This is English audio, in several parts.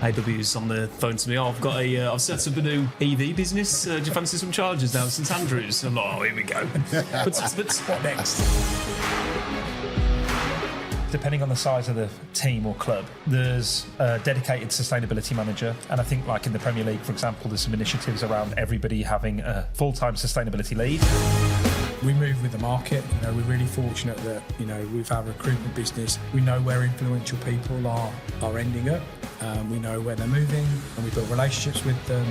AW's on the phone to me. Oh, I've set up a new EV business. Do you fancy some chargers down St Andrews? I'm like, oh, here we go. But what next? Depending on the size of the team or club, there's a dedicated sustainability manager. And I think like in the Premier League, for example, there's some initiatives around everybody having a full-time sustainability lead. We move with the market. We're really fortunate that, with our recruitment business, we know where influential people are ending up. We know where they're moving and we build relationships with them.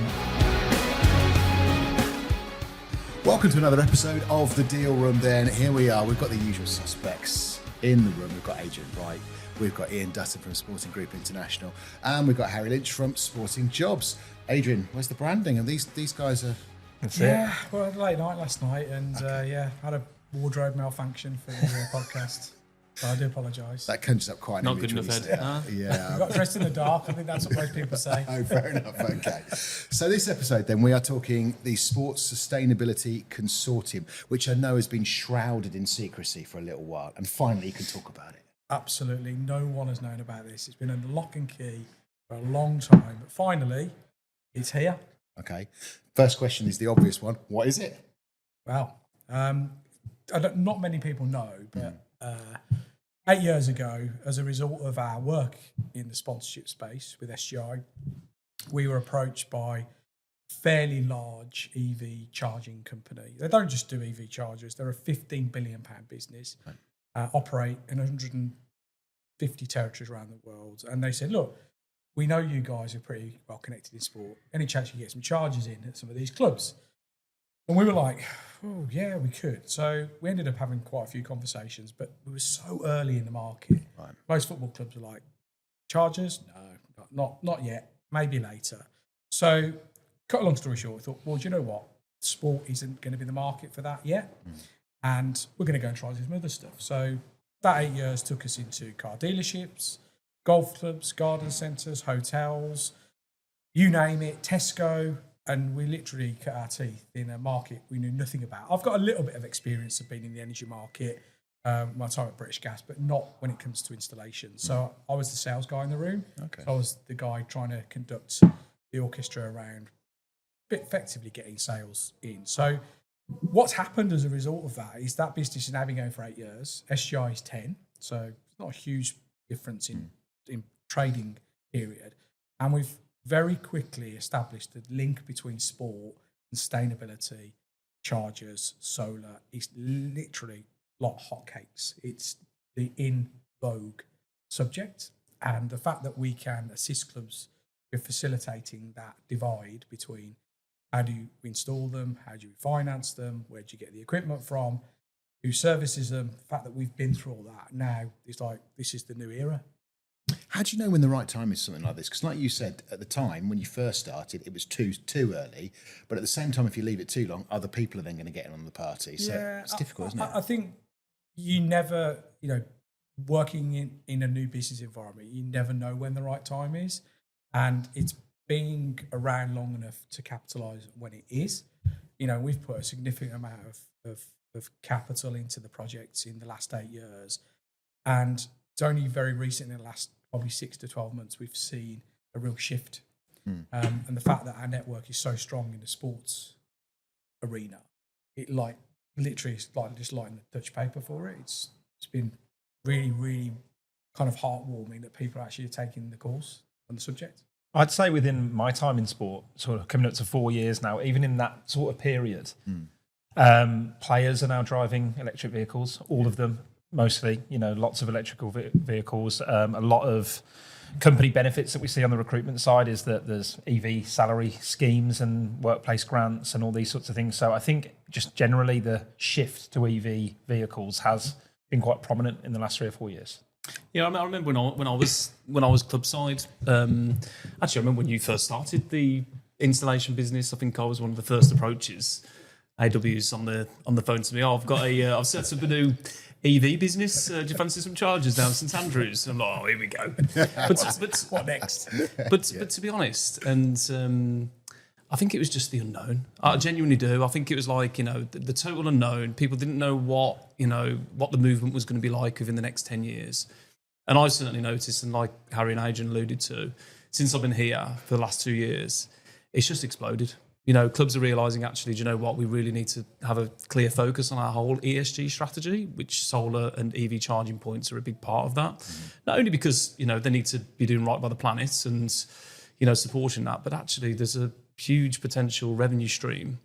Welcome to another episode of The Deal Room then. Here we are. We've got the usual suspects in the room. We've got Adrian Wright, we've got Ian Dutton from Sporting Group International, and we've got Harry Lynch from Sporting Jobs. Adrian, where's the branding? And these guys are... Well, I had a late night last night and had a wardrobe malfunction for the podcast. So I do apologise. That conjures up quite an Not image. good enough, Ed. Yeah. We got dressed in the dark. I think that's what most people say. Oh, fair enough. Okay. So this episode then, we are talking the Sports Sustainability Consortium, which I know has been shrouded in secrecy for a little while. And finally, you can talk about it. Absolutely. No one has known about this. It's been under lock and key for a long time. But finally, it's here. Okay. First question is the obvious one. What is it? Well, not many people know, but 8 years ago, as a result of our work in the sponsorship space with SGI, we were approached by a fairly large EV charging company. They don't just do EV chargers. They're a £15 billion business, operate in 150 territories around the world. And they said, look, we know you guys are pretty well connected in sport. Any chance you can get some charges in at some of these clubs? And we were like, oh, yeah, we could. So we ended up having quite a few conversations, but we were so early in the market. Right. Most football clubs were like, charges? No, not yet, maybe later. So cut a long story short, I thought, well, do you know what? Sport isn't going to be the market for that yet. And we're going to go and try some other stuff. So that 8 years took us into car dealerships, golf clubs, garden centres, hotels, you name it, Tesco, and we literally cut our teeth in a market we knew nothing about. I've got a little bit of experience of being in the energy market, my time at British Gas, but not when it comes to installation. So I was the sales guy in the room. Okay. So I was the guy trying to conduct the orchestra around, but effectively getting sales in. So what's happened as a result of that is that business has now been going for 8 years. SGI is 10, so it's not a huge difference in trading period, and we've very quickly established the link between sport and sustainability, chargers, solar is literally like hotcakes. It's the in vogue subject, and the fact that we can assist clubs with facilitating that divide between how do you install them, how do you finance them, where do you get the equipment from, who services them, the fact that we've been through all that now, it's like this is the new era. How do you know when the right time is something like this? Because like you said, at the time, when you first started, it was too early. But at the same time, if you leave it too long, other people are then going to get in on the party. So it's difficult, isn't it? I think you never, working in a new business environment, you never know when the right time is. And it's being around long enough to capitalise when it is. We've put a significant amount of capital into the projects in the last 8 years. And it's only very recent, in the last probably 6 to 12 months, we've seen a real shift. And the fact that our network is so strong in the sports arena, it literally is like just lighting the Dutch paper for it. It's been really, really kind of heartwarming that people actually are taking the course on the subject. I'd say within my time in sport, sort of coming up to 4 years now, even in that sort of period, players are now driving electric vehicles, all of them. Mostly, lots of electrical vehicles. A lot of company benefits that we see on the recruitment side is that there's EV salary schemes and workplace grants and all these sorts of things. So I think just generally the shift to EV vehicles has been quite prominent in the last 3 or 4 years. Yeah, I remember when I was club side. Actually, I remember when you first started the installation business. I think I was one of the first approaches. AW's on the phone to me. Oh, I've set up a new EV business. Do you fancy some chargers down St Andrews? I'm like, oh, here we go. But what next? But to be honest, and I think it was just the unknown. I genuinely do. I think it was like, the total unknown. People didn't know what the movement was going to be like within the next 10 years. And I certainly noticed, and like Harry and Adrian alluded to, since I've been here for the last 2 years, it's just exploded. You know, clubs are realising, actually, do you know what? We really need to have a clear focus on our whole ESG strategy, which solar and EV charging points are a big part of that. Not only because, you know, they need to be doing right by the planet and, you know, supporting that, but actually there's a huge potential revenue stream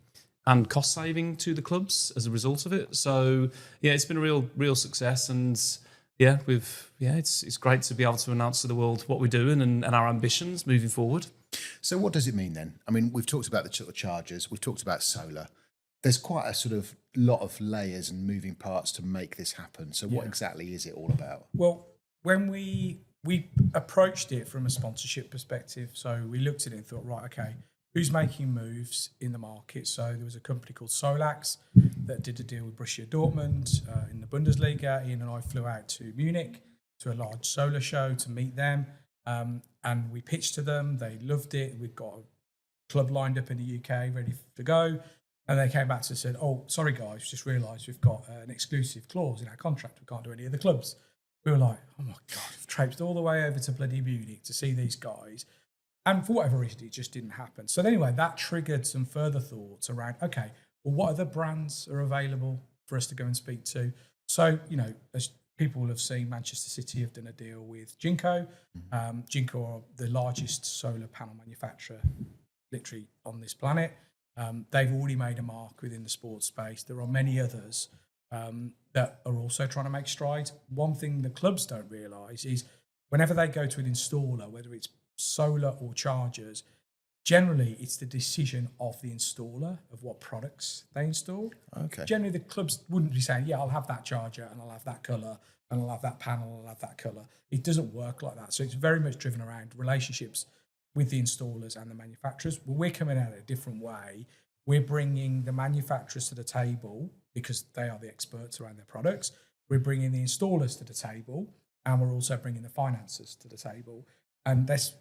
and cost saving to the clubs as a result of it. So, yeah, it's been a real success. And, yeah, it's great to be able to announce to the world what we're doing and our ambitions moving forward. So what does it mean then? I mean, we've talked about the sort of chargers, we've talked about solar. There's quite a sort of lot of layers and moving parts to make this happen. So what exactly is it all about? Well, when we approached it from a sponsorship perspective, so we looked at it and thought, right, okay, who's making moves in the market? So there was a company called Solax that did a deal with Borussia Dortmund in the Bundesliga. Ian and I flew out to Munich to a large solar show to meet them. And we pitched to them. They loved it. We've got a club lined up in the UK ready to go. And they came back to us and said, oh, sorry, guys, just realised we've got an exclusive clause in our contract. We can't do any of the clubs. We were like, oh, my God, we've traipsed all the way over to bloody Munich to see these guys. And for whatever reason, it just didn't happen. So anyway, that triggered some further thoughts around, okay, well, what other brands are available for us to go and speak to? So, you know, as people will have seen, Manchester City have done a deal with Jinko. Jinko are the largest solar panel manufacturer literally on this planet. They've already made a mark within the sports space. There are many others that are also trying to make strides. One thing the clubs don't realise is whenever they go to an installer, whether it's solar or chargers, generally it's the decision of the installer of what products they install. Okay. Generally, the clubs wouldn't be saying, yeah, I'll have that charger and I'll have that colour and I'll have that panel and I'll have that colour. It doesn't work like that. So it's very much driven around relationships with the installers and the manufacturers. But we're coming at it a different way. We're bringing the manufacturers to the table because they are the experts around their products. We're bringing the installers to the table, and we're also bringing the financiers to the table. And this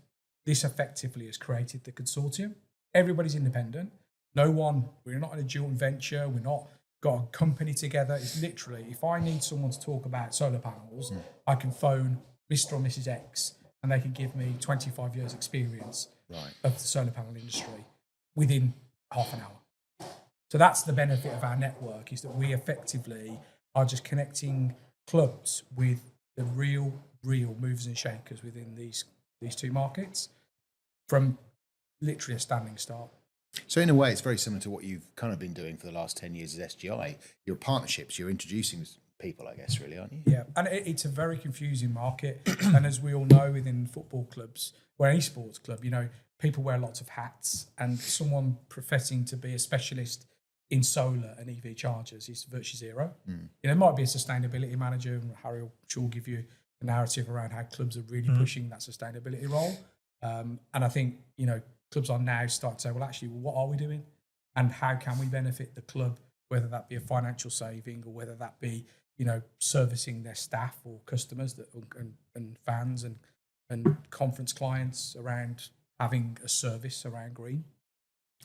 effectively has created the consortium. Everybody's independent. No one, we're not in a joint venture. We're not got a company together. It's literally, if I need someone to talk about solar panels, I can phone Mr. or Mrs. X and they can give me 25 years experience of the solar panel industry within half an hour. So that's the benefit of our network, is that we effectively are just connecting clubs with the real movers and shakers within these two markets from literally a standing start. So in a way, it's very similar to what you've kind of been doing for the last 10 years as SGI. Your partnerships, you're introducing people, I guess, really, aren't you? Yeah, and it's a very confusing market. And as we all know, within football clubs, or any sports club, you know, people wear lots of hats, and someone professing to be a specialist in solar and EV chargers is virtually zero. You know, it might be a sustainability manager, and Harry will sure give you a narrative around how clubs are really pushing that sustainability role. And I think, you know, clubs are now starting to say, well, actually, what are we doing? And how can we benefit the club, whether that be a financial saving or whether that be, you know, servicing their staff or customers and fans and conference clients around having a service around green.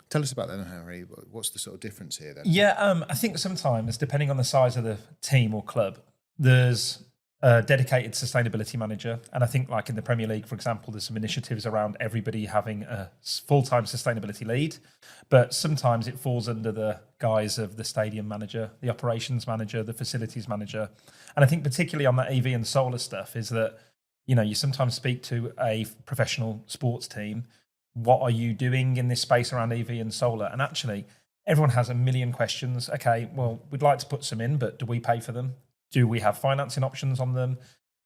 Tell us about that, Harry. What's the sort of difference here then? Yeah, I think sometimes, depending on the size of the team or club, there's a dedicated sustainability manager. And I think, like in the Premier League, for example, there's some initiatives around everybody having a full-time sustainability lead. But sometimes it falls under the guise of the stadium manager, the operations manager, the facilities manager. And I think particularly on that EV and solar stuff is that, you know, you sometimes speak to a professional sports team. What are you doing in this space around EV and solar? And actually, everyone has a million questions. Okay, well, we'd like to put some in, but do we pay for them? Do we have financing options on them?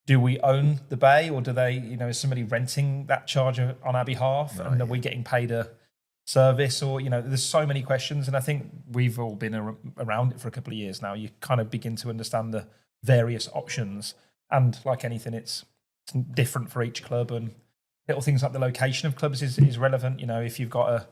Do we own the bay, or do they, you know, is somebody renting that charger on our behalf? Right, and are we getting paid a service? Or, you know, there's so many questions. And I think we've all been around it for a couple of years now. You kind of begin to understand the various options. And like anything, it's different for each club. And little things like the location of clubs is relevant. You know, if you've got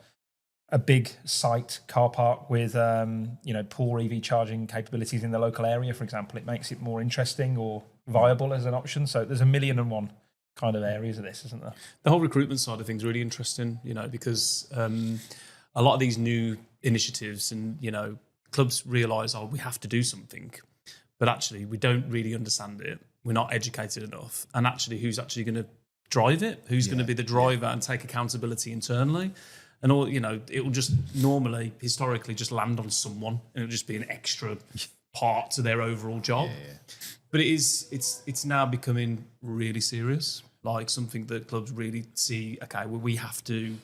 a big site car park with, you know, poor EV charging capabilities in the local area, for example, it makes it more interesting or viable as an option. So there's 1,000,001 kind of areas of this, isn't there? The whole recruitment side of things is really interesting, you know, because a lot of these new initiatives and, you know, clubs realise, oh, we have to do something, but actually we don't really understand it. We're not educated enough. And actually, who's actually going to drive it, who's going to be the driver and take accountability internally. And all, it will just normally, historically, just land on someone, and it'll just be an extra part to their overall job. But it's now becoming really serious, like something that clubs really see. Okay, well, we have to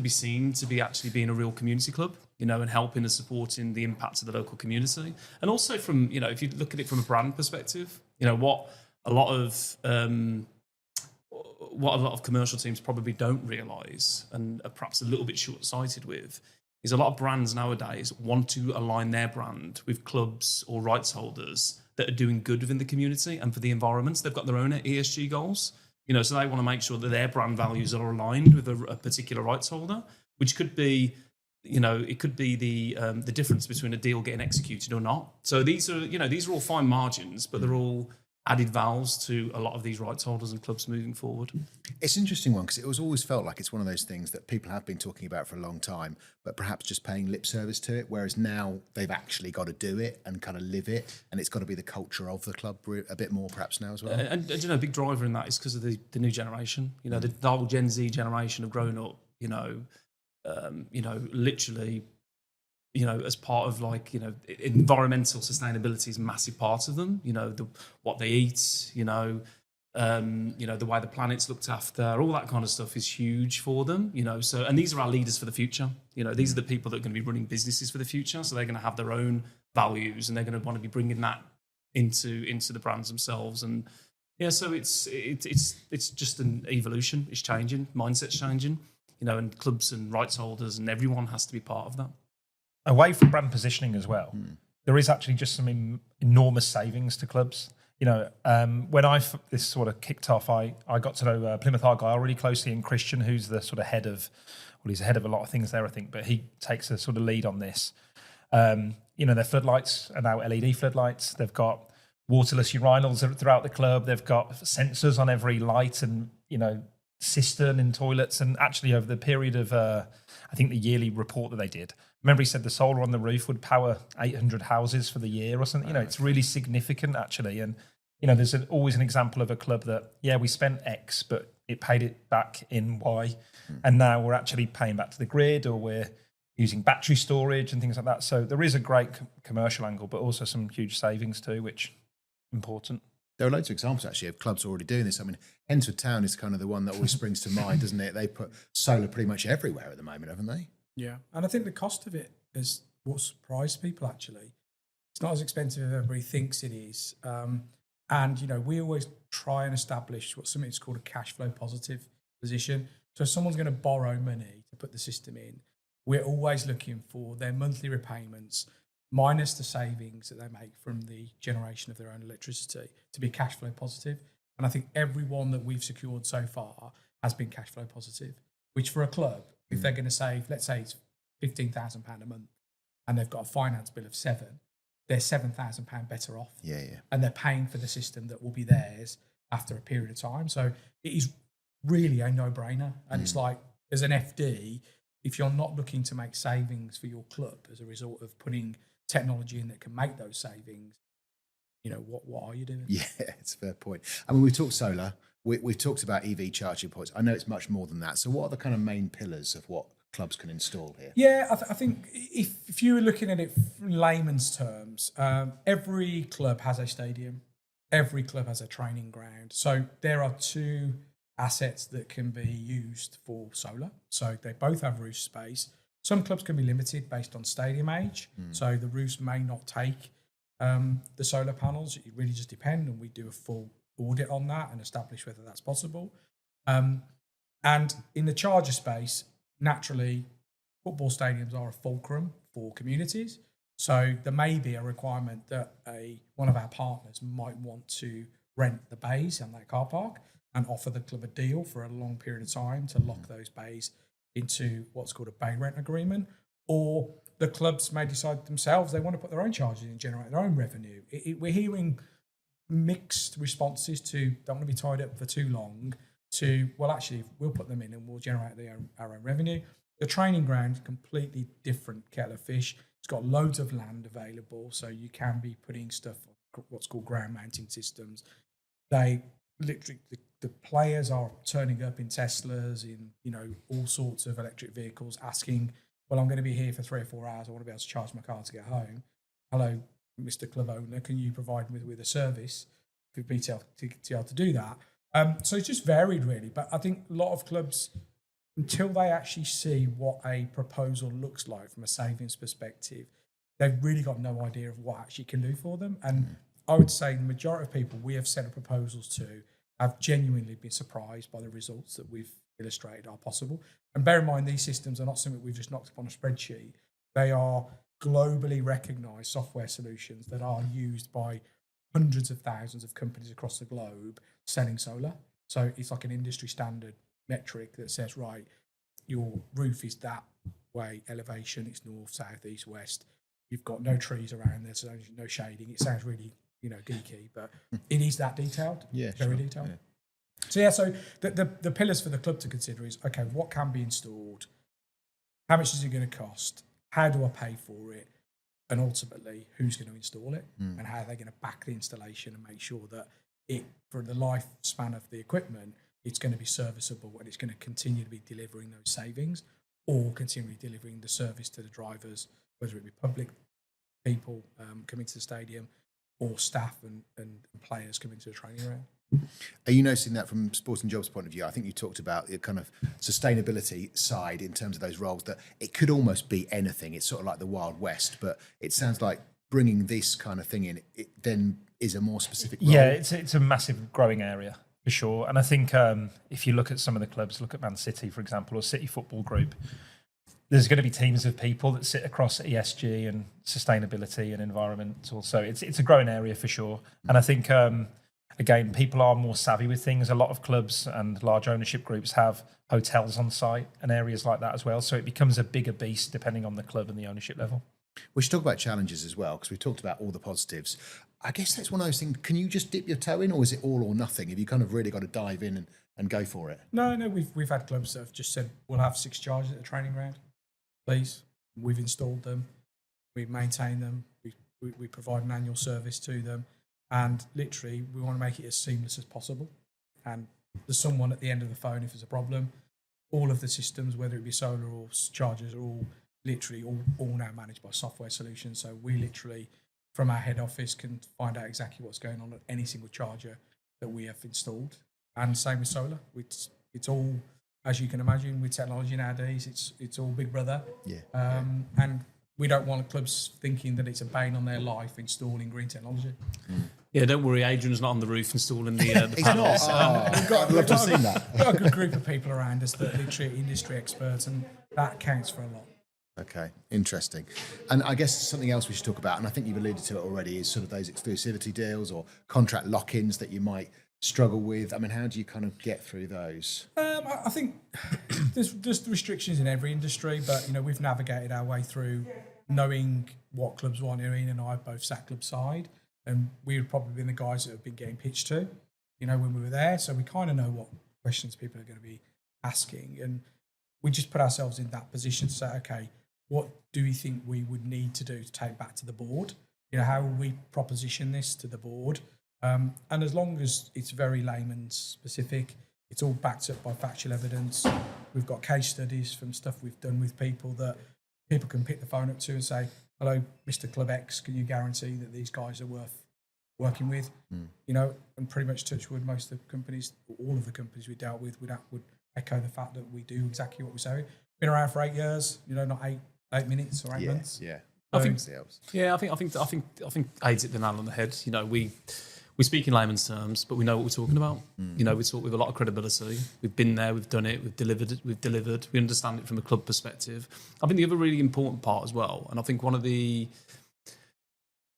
be seen to be actually being a real community club, and helping and supporting the impact of the local community, and also from if you look at it from a brand perspective, what a lot of commercial teams probably don't realise and are perhaps a little bit short-sighted with is a lot of brands nowadays want to align their brand with clubs or rights holders that are doing good within the community and for the environment. They've got their own ESG goals, so they want to make sure that their brand values are aligned with a particular rights holder, which could be, it could be the difference between a deal getting executed or not. So these are all fine margins, but they're all added valves to a lot of these rights holders and clubs moving forward. It's an interesting one because it was always felt like it's one of those things that people have been talking about for a long time, but perhaps just paying lip service to it, whereas now they've actually got to do it and kind of live it, and it's got to be the culture of the club a bit more perhaps now as well. And a big driver in that is because of the new generation. The whole Gen Z generation have grown up, literally, as part of environmental sustainability is a massive part of them. What they eat, the way the planet's looked after, all that kind of stuff is huge for them. So, and these are our leaders for the future. These are the people that are going to be running businesses for the future. So they're going to have their own values, and they're going to want to be bringing that into the brands themselves. And so it's just an evolution. It's changing, mindset's changing. And clubs and rights holders and everyone has to be part of that. Away from brand positioning as well, there is actually just some enormous savings to clubs. When this sort of kicked off, I got to know Plymouth Argyle really closely, and Christian, who's the sort of head of a lot of things there, I think, but he takes a sort of lead on this. Their floodlights are now LED floodlights. They've got waterless urinals throughout the club. They've got sensors on every light and, cistern in toilets. And actually over the period of, I think the yearly report that they did, remember he said the solar on the roof would power 800 houses for the year or something. It's really significant actually. And, there's always an example of a club that, we spent X, but it paid it back in Y. And now we're actually paying back to the grid, or we're using battery storage and things like that. So there is a great commercial angle, but also some huge savings too, which important. There are loads of examples actually of clubs already doing this. I mean, Henswood Town is kind of the one that always springs to mind, doesn't it? They put solar pretty much everywhere at the moment, haven't they? Yeah, and I think the cost of it is what surprised people actually. It's not as expensive as everybody thinks it is. And, we always try and establish what something is called a cash flow positive position. So if someone's going to borrow money to put the system in, we're always looking for their monthly repayments minus the savings that they make from the generation of their own electricity to be cash flow positive. And I think every one that we've secured so far has been cash flow positive, which for a club, if they're going to save, let's say it's £15,000 a month and they've got a finance bill of £7,000, they're £7,000 better off. Yeah. And they're paying for the system that will be theirs after a period of time. So it is really a no-brainer. And it's like, as an FD, if you're not looking to make savings for your club as a result of putting technology in that can make those savings, what are you doing? Yeah, it's a fair point. I mean, we've talked solar, we've talked about EV charging points. I know it's much more than that. So what are the kind of main pillars of what clubs can install here? Yeah, I think if you were looking at it in layman's terms, every club has a stadium, every club has a training ground. So there are two assets that can be used for solar. So they both have roof space. Some clubs can be limited based on stadium age. So the roofs may not take the solar panels. It really just depends, and we do a full audit on that and establish whether that's possible. And in the charger space, naturally, football stadiums are a fulcrum for communities. So there may be a requirement that one of our partners might want to rent the bays on that car park and offer the club a deal for a long period of time to lock those bays into what's called a bay rent agreement. Or the clubs may decide themselves they want to put their own charges in and generate their own revenue. We're hearing mixed responses to don't want to be tied up for too long to, well, actually, we'll put them in and we'll generate our own revenue. The training ground, completely different kettle of fish. It's got loads of land available, so you can be putting stuff on what's called ground mounting systems. They literally the players are turning up in Teslas, in all sorts of electric vehicles, asking, well, I'm going to be here for 3 or 4 hours. I want to be able to charge my car to get home. Hello, Mr. Club owner, can you provide me with a service for me to be able to do that? So it's just varied, really. But I think a lot of clubs, until they actually see what a proposal looks like from a savings perspective, they've really got no idea of what actually can do for them. And I would say the majority of people we have sent proposals to have genuinely been surprised by the results that we've illustrated are possible. And bear in mind, these systems are not something we've just knocked up on a spreadsheet. They are globally recognised software solutions that are used by hundreds of thousands of companies across the globe selling solar. So it's like an industry standard metric that says, right, your roof is that way, elevation, it's north, south, east, west. You've got no trees around there, so no shading. It sounds really, geeky, but it is that detailed. Yeah, very sure. detailed. Yeah. So the pillars for the club to consider is, okay, what can be installed? How much is it going to cost? How do I pay for it? And ultimately, who's going to install it? And how are they going to back the installation and make sure that for the lifespan of the equipment, it's going to be serviceable and it's going to continue to be delivering those savings, or continually delivering the service to the drivers, whether it be public people coming to the stadium or staff and players coming to the training ground. Are you noticing that from Sporting Jobs' point of view? I think you talked about the kind of sustainability side in terms of those roles, that it could almost be anything. It's sort of like the Wild West, but it sounds like bringing this kind of thing in, it then is a more specific role. Yeah, it's a massive growing area for sure. And I think if you look at some of the clubs, look at Man City, for example, or City Football Group, there's going to be teams of people that sit across ESG and sustainability and environmental. So it's a growing area for sure. And I think, again, people are more savvy with things. A lot of clubs and large ownership groups have hotels on site and areas like that as well. So it becomes a bigger beast depending on the club and the ownership level. We should talk about challenges as well, because we've talked about all the positives. I guess that's one of those things. Can you just dip your toe in, or is it all or nothing? Have you kind of really got to dive in and go for it? No, we've had clubs that have just said, we'll have 6 charges at the training ground, please. We've installed them, we maintain them, we provide an annual service to them, and literally we want to make it as seamless as possible. And there's someone at the end of the phone if there's a problem. All of the systems, whether it be solar or chargers, are all now managed by software solutions. So we literally, from our head office, can find out exactly what's going on at any single charger that we have installed. And same with solar. It's all, as you can imagine, with technology nowadays, it's all Big Brother. Yeah. And we don't want clubs thinking that it's a bane on their life installing green technology. Yeah, don't worry, Adrian's not on the roof installing the He's not. panels. I'd love to have seen that. We've got a good group of people around us that literally are industry experts, and that counts for a lot. Okay, interesting. And I guess something else we should talk about, and I think you've alluded to it already, is sort of those exclusivity deals or contract lock-ins that you might struggle with. I mean, how do you kind of get through those? I think there's restrictions in every industry, but we've navigated our way through knowing what clubs want. Ian and I both sat club side, and we would probably been the guys that have been getting pitched to, when we were there. So we kind of know what questions people are going to be asking, and we just put ourselves in that position to say, okay, what do we think we would need to do to take back to the board? How will we proposition this to the board? And as long as it's very layman specific, it's all backed up by factual evidence. We've got case studies from stuff we've done with people that people can pick the phone up to and say, hello, Mr. Club X, can you guarantee that these guys are worth working with? And pretty much touch wood, most of the companies, all of the companies we dealt with would echo the fact that we do exactly what we say. Been around for 8 years, not 8 minutes or 8 months. Yeah. I think Aid's hit the nail on the head. We speak in layman's terms, but we know what we're talking about. We talk with a lot of credibility. We've been there, we've done it, we've delivered. We understand it from a club perspective. I think the other really important part as well, and I think it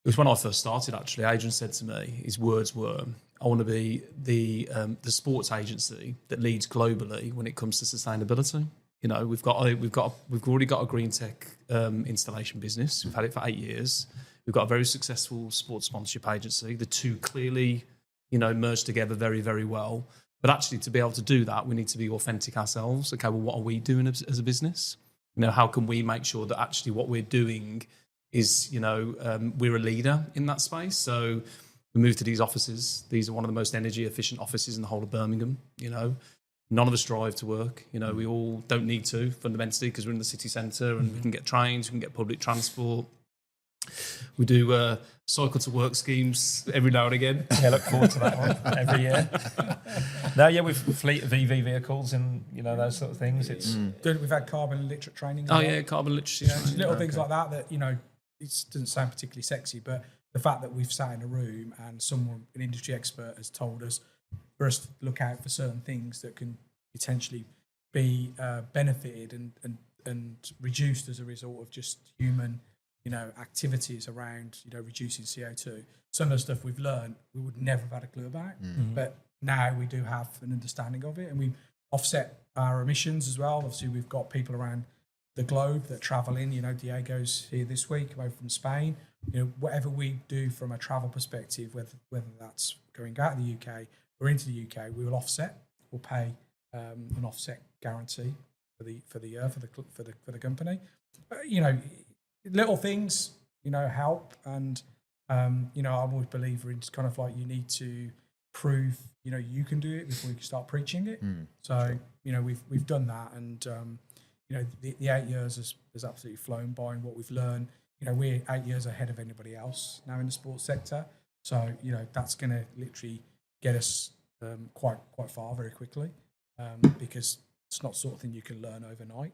was when I first started actually, Adrian said to me, his words were, I want to be the sports agency that leads globally when it comes to sustainability. We've already got a green tech installation business. We've had it for 8 years. We've got a very successful sports sponsorship agency. The two clearly, merge together very, very well. But actually, to be able to do that, we need to be authentic ourselves. Okay, well, what are we doing as a business? How can we make sure that actually what we're doing is, we're a leader in that space? So, We moved to these offices. These are one of the most energy efficient offices in the whole of Birmingham. You know, none of us drive to work. You know, we all don't need to fundamentally because we're in the city centre and we can get trains, we can get public transport. We do cycle to work schemes every now and again. Yeah, look forward to that one every year. No, yeah, we've a fleet of EV vehicles and, you know, those sort of things. It's We've had carbon literate training. Oh yeah, carbon literacy. Yeah, just little things like that, you know, it doesn't sound particularly sexy, but the fact that we've sat in a room and someone, an industry expert, has told us for us to look out for certain things that can potentially be benefited and reduced as a result of just human, you know, activities around, you know, reducing CO2. Some of the stuff we've learned we would never have had a clue about, but now we do have an understanding of it, and we offset our emissions as well. Obviously, we've got people around the globe that travel in. You know, Diego's here this week, away from Spain. You know, whatever we do from a travel perspective, whether that's going out of the UK or into the UK, we will offset. We'll pay an offset guarantee for the year for the company. You know, little things, you know, help, and you know, I'm always a believer in kind of like you need to prove, you know, you can do it before you can start preaching it. So, you know, we've done that, and you know, the 8 years has absolutely flown by, and what we've learned. You know, we're 8 years ahead of anybody else now in the sports sector. So, you know, that's going to literally get us quite far very quickly, because it's not the sort of thing you can learn overnight.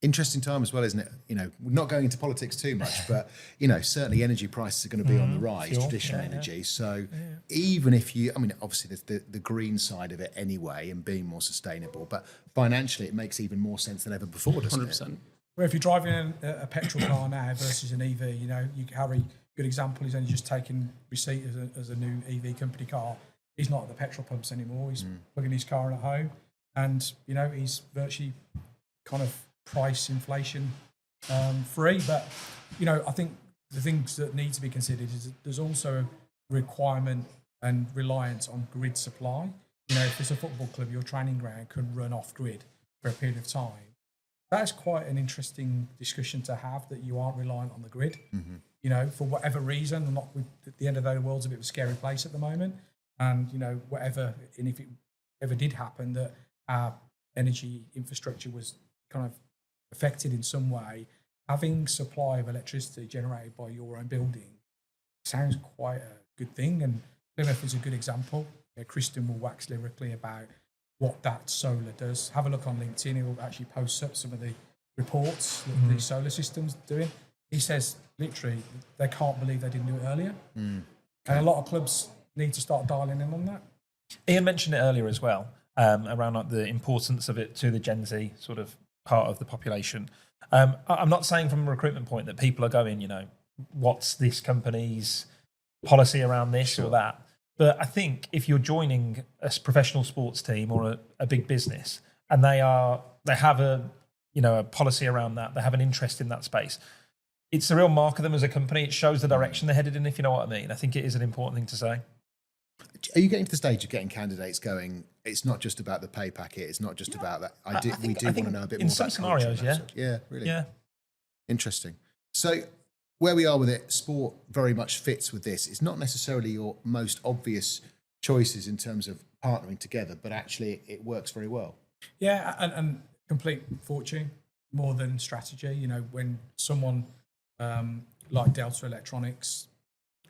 Interesting time as well, isn't it? You know, we're not going into politics too much, but, you know, certainly energy prices are going to be on the rise, Sure. traditional Yeah, energy. So even if you, I mean, obviously there's the green side of it anyway and being more sustainable, but financially it makes even more sense than ever before, doesn't 100%. it? Well, if you're driving a petrol car now versus an EV, you know, Harry, good example, he's only just taken receipt as a new EV company car. He's not at the petrol pumps anymore. He's plugging his car in at home, and, you know, he's virtually kind of price inflation free. But, you know, I think the things that need to be considered is that there's also a requirement and reliance on grid supply. You know, if it's a football club, your training ground could run off grid for a period of time. That's quite an interesting discussion to have, that you aren't reliant on the grid, you know, for whatever reason. And not, at the end of the day, the world's a bit of a scary place at the moment. And, you know, whatever, and if it ever did happen that our energy infrastructure was kind of affected in some way, having supply of electricity generated by your own building sounds quite a good thing. And Plymouth is a good example. You know, Kristen will wax lyrically about what that solar does. Have a look on LinkedIn. He will actually post up some of the reports that the solar system's doing. He says literally they can't believe they didn't do it earlier. And a lot of clubs need to start dialing in on that. Ian mentioned it earlier as well, around like the importance of it to the Gen Z sort of part of the population. I'm not saying from a recruitment point that people are going, you know, what's this company's policy around this or that? But I think if you're joining a professional sports team or a big business, and they have a, you know, a policy around that, they have an interest in that space, it's a real mark of them as a company. It shows the direction they're headed in, if you know what I mean. I think it is an important thing to say. Are you getting to the stage of getting candidates going, it's not just about the pay packet, it's not just about that? We do want to know a bit more about in some scenarios, culture, yeah, really. Yeah. Interesting. So where we are with it, sport very much fits with this. It's not necessarily your most obvious choices in terms of partnering together, but actually it works very well. Yeah, and complete fortune more than strategy. You know, when someone like Delta Electronics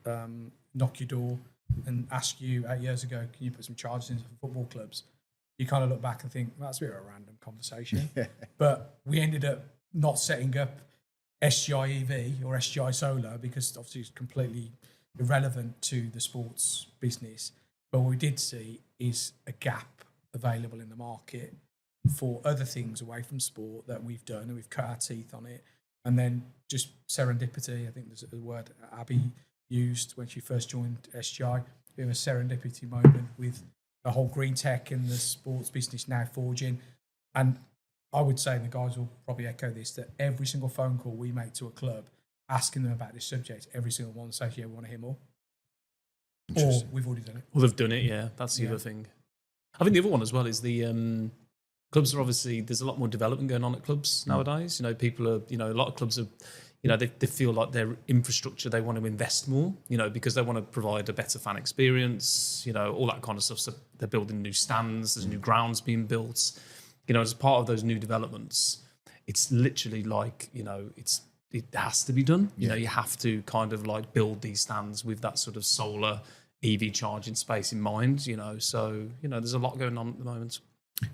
knock your door and ask you 8 years ago, can you put some charges into football clubs? You kind of look back and think, well, that's a bit of a random conversation. But we ended up not setting up SGI EV or SGI Solar because obviously it's completely irrelevant to the sports business. But what we did see is a gap available in the market for other things away from sport that we've done, and we've cut our teeth on it. And then just serendipity, I think there's a word Abby used when she first joined SGI, we have a serendipity moment with the whole green tech and the sports business now forging. And I would say, and the guys will probably echo this, that every single phone call we make to a club asking them about this subject, every single one says, yeah, we want to hear more. Or we've already done it. Well, they've done it, yeah. That's the other thing. I think the other one as well is the clubs are obviously, there's a lot more development going on at clubs nowadays. You know, people are, you know, a lot of clubs are, they feel like their infrastructure, they want to invest more, because they want to provide a better fan experience, all that kind of stuff. So they're building new stands, there's new grounds being built, as part of those new developments. It's literally like, it has to be done. You have to kind of like build these stands with that sort of solar EV charging space in mind, So, there's a lot going on at the moment.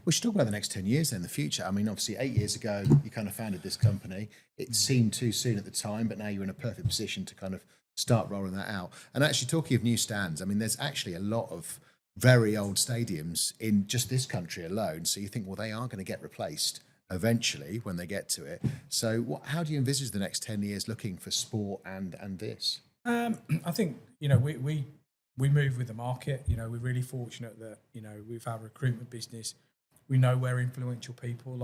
We should talk about the next 10 years then, the future. I mean, obviously 8 years ago, you kind of founded this company. It seemed too soon at the time, but now you're in a perfect position to kind of start rolling that out. And actually, talking of new stands, I mean, there's actually a lot of very old stadiums in just this country alone. So you think, well, they are going to get replaced eventually when they get to it. So how do you envisage the next 10 years looking for sport and this? I think, we move with the market. We're really fortunate that, with our recruitment business, we know where influential people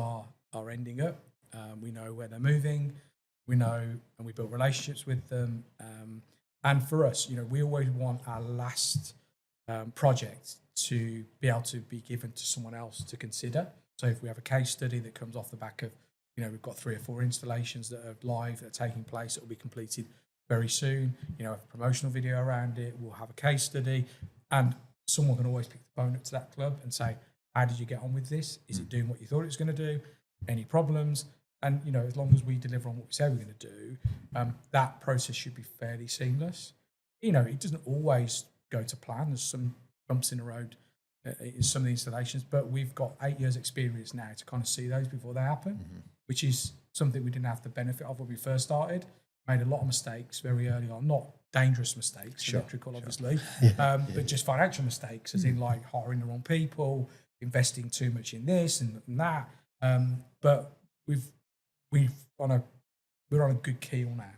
are ending up. We know where they're moving. We know, and we build relationships with them. And for us, we always want our last project to be able to be given to someone else to consider. So if we have a case study that comes off the back of, we've got 3 or 4 installations that are live, that are taking place, that will be completed very soon, a promotional video around it, we'll have a case study, and someone can always pick the phone up to that club and say, how did you get on with this? Is it doing what you thought it was going to do? Any problems? And, as long as we deliver on what we say we're going to do, that process should be fairly seamless. It doesn't always go to plan. There's some bumps in the road in some of the installations, but we've got 8 years experience now to kind of see those before they happen, which is something we didn't have the benefit of when we first started. Made a lot of mistakes very early on, not dangerous mistakes, electrical obviously, but just financial mistakes, as in like hiring the wrong people, investing too much in this and that. But we're on a good keel now.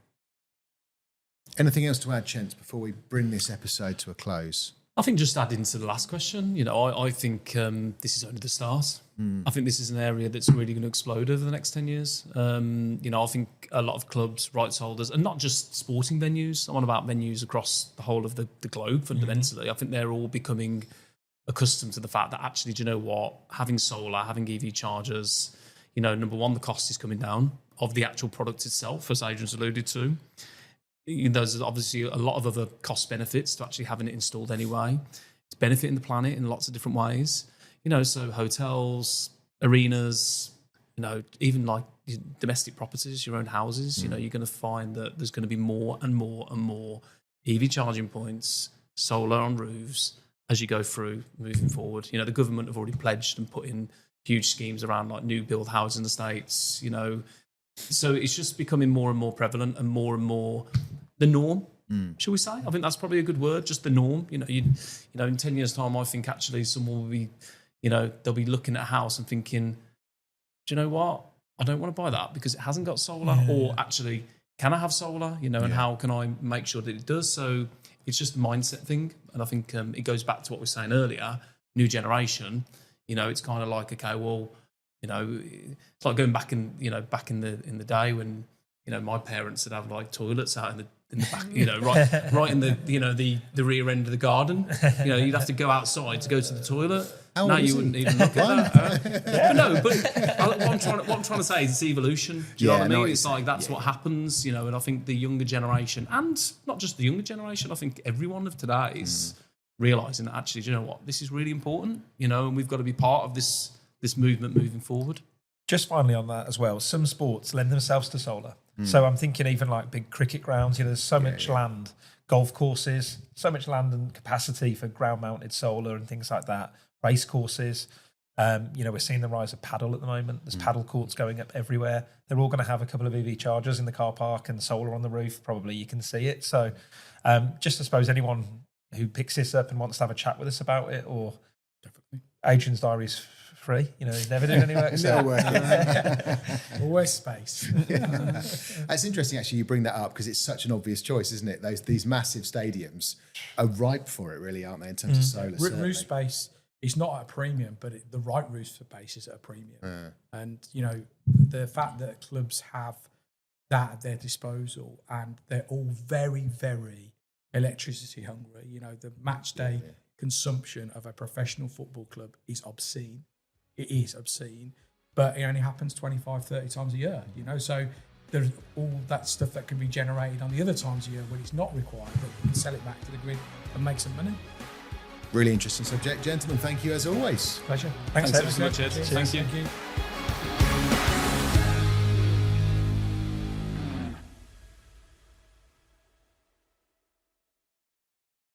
Anything else to add, gents, before we bring this episode to a close? I think just adding to the last question, I think this is only the start. I think this is an area that's really going to explode over the next 10 years. I think a lot of clubs, rights holders, and not just sporting venues, I'm on about venues across the whole of the globe fundamentally. I think they're all becoming accustomed to the fact that actually, do you know what, having solar, having EV chargers, number one, the cost is coming down of the actual product itself, as Adrian's alluded to. There's obviously a lot of other cost benefits to actually having it installed anyway. It's benefiting the planet in lots of different ways. So hotels, arenas, even like domestic properties, your own houses, you're going to find that there's going to be more and more and more EV charging points, solar on roofs as you go through moving forward. The government have already pledged and put in huge schemes around like new build housing estates, So it's just becoming more and more prevalent and more the norm, shall we say? I think that's probably a good word, just the norm. In 10 years' time, I think actually someone will be, they'll be looking at a house and thinking, do you know what? I don't want to buy that because it hasn't got solar, or actually, can I have solar? And how can I make sure that it does? So it's just a mindset thing. And I think it goes back to what we were saying earlier, new generation, it's kind of like, okay, well, it's like going back in the day when, my parents would have like toilets out in the back, right in the rear end of the garden. You'd have to go outside to go to the toilet. No, you wouldn't even look at that. But what I'm trying to say is it's evolution. Do you know what I mean? It's like that's what happens, and I think the younger generation, and not just the younger generation, I think everyone of today is realising that actually, do you know what, this is really important, and we've got to be part of this movement moving forward. Just finally on that as well, some sports lend themselves to solar. So I'm thinking even like big cricket grounds, there's so much land, golf courses, so much land and capacity for ground-mounted solar and things like that, race courses. We're seeing the rise of paddle at the moment. There's paddle courts going up everywhere. They're all going to have a couple of EV chargers in the car park and solar on the roof. Probably you can see it. So just I suppose anyone who picks this up and wants to have a chat with us about it, or definitely Adrian's diary's free, he's never doing any work. So. Always space. That's interesting, actually, you bring that up because it's such an obvious choice, isn't it? These massive stadiums are ripe for it, really, aren't they, in terms of solar? Roof space is not at a premium, but the right roof space is at a premium. And, the fact that clubs have that at their disposal and they're all very, very electricity hungry. The match day consumption of a professional football club is obscene. It is obscene, but it only happens 25, 30 times a year, so there's all that stuff that can be generated on the other times of year when it's not required, that you can sell it back to the grid and make some money. Really interesting subject, gentlemen. Thank you as always. Pleasure. Thanks Ed. ever so much, Ed. Cheers. Thank you. Thank you.